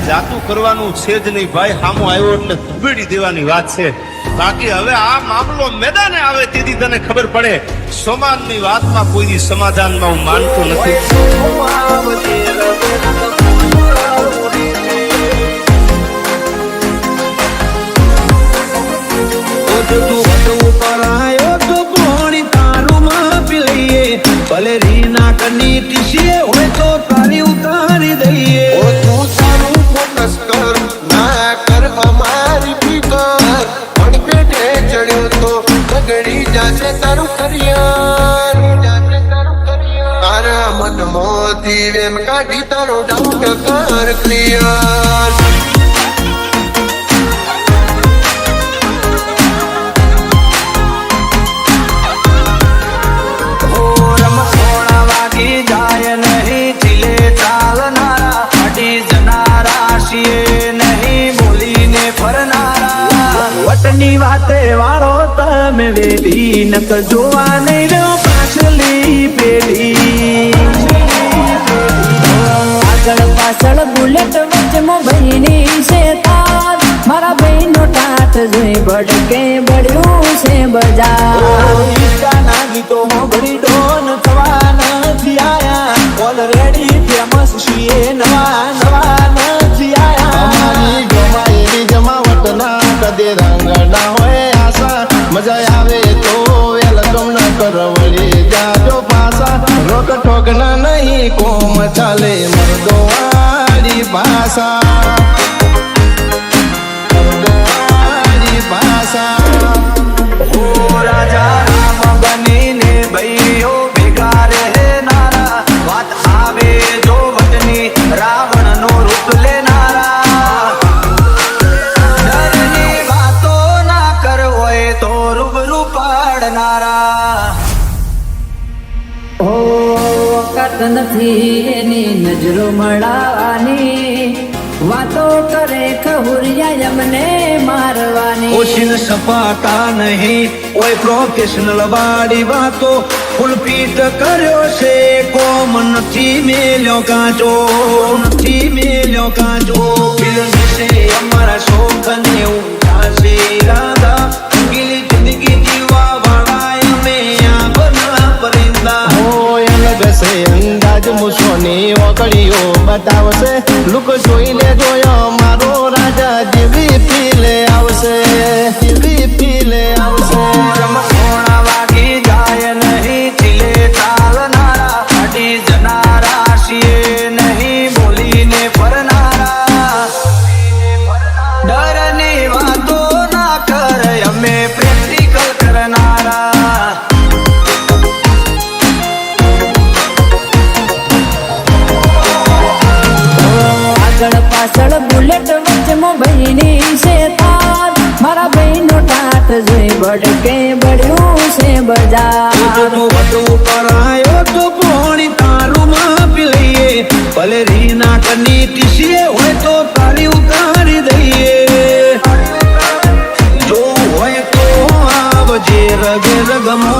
જાતું કરવાનું છે જ નહીં ભાઈ. સામો આવ્યો એટલે ધબેડી દેવાની વાત છે. બાકી હવે આ મામલો મેદાને આવે તેથી તને ખબર પડે. સમાજની વાતમાં કોઈ દી સમાધાનમાં હું માનતો નથી. ભલે રીના કની ટીસીએ હોય તો તારી ઉતારી દઈએ. તું સારું ફોકસ કર, ના કર અમારી ફિકર. પણ પેટે ચડ્યો તો બગડી જાશે તારું કરિયર. તારા મનમાંથી વેમ કાઢી તારો ડાઉટ કર ક્લિયર. વટની વાતે વાળો તમે વેલી નક જોવા નહીં રહ્યો પાછલી પેઢી. આગળ પાછળ બુલેટ વચમાં ભાઈની છે તાર. મારા ભાઈનો ટાટ જોઈ ભડકે બળ્યું છે બજાર. ના ગીતો બળી ડોન થવા નથી આયા. ઓલરેડી ફેમસ છીએ નવા નવા નથી આયા. અમારી ગમાયેલી જમાવટ ના કદે રંગ ના હોય આશા. મજા આવે તો વેલકમ ન કરવળી જાજો પાસા. રોક ઠોક ના નહીં કોમ ચાલે મર્દો વાળી ભાષા. મર્દો વાળી ભાષા. રાજા રામ બનીને ભાઈઓ ભેગા રહે નારા. વાત આવે જો વટની રાવણ નો રૂપ લેનારા. ડરની વાતો ના કર હોય તો રૂબરૂ પાડનારા. હો વખત નથી એની નજરો મળવાની. વાતો કરે ખહુરિયા અમને મારવાની. ઓછીન સપાતા નહીં કોઈ પ્રોફેશનલ વાળી વાતો. ફૂલ પીટ કર્યો છે કોમ નથી મેલ્યો કાચો. નથી મેલ્યો કાચો. ફિલ્મ છે અમારા શોખ ને ઊંચા છે ઈરાદા. ગીલી જિંદગી જીવવા વાળા અમે આ બના પરિંદા. બેસે અંદાજ મૂછોની ઓકળીઓ બતાવશે. લુક જોઈ લે જોયો મારો રાજા જેવી પીલે આવશે. જેવી પીલે આવશે. રમસોણા વાગી જાય નહીં ચીલે ચાલનારા. અડી જનારા છીએ નહીં બોલીને ફરનારા. ડરની વાતો ના કર અમે પ્રેક્ટિકલ કરનારા. આગળ પાછળ બુલેટ વચમાં ભાઈની છે તાર. મારા ભાઈનો ટાટ જોઈ ભડકે બળ્યું છે બજાર. વધુ કરાયો તો પોણી તારું માપી લઈએ. ભલે રીના કની ટીસીએ હોય તો તારી ઉતારી દઈએ. જો હોય તો આવજે રગે રગમો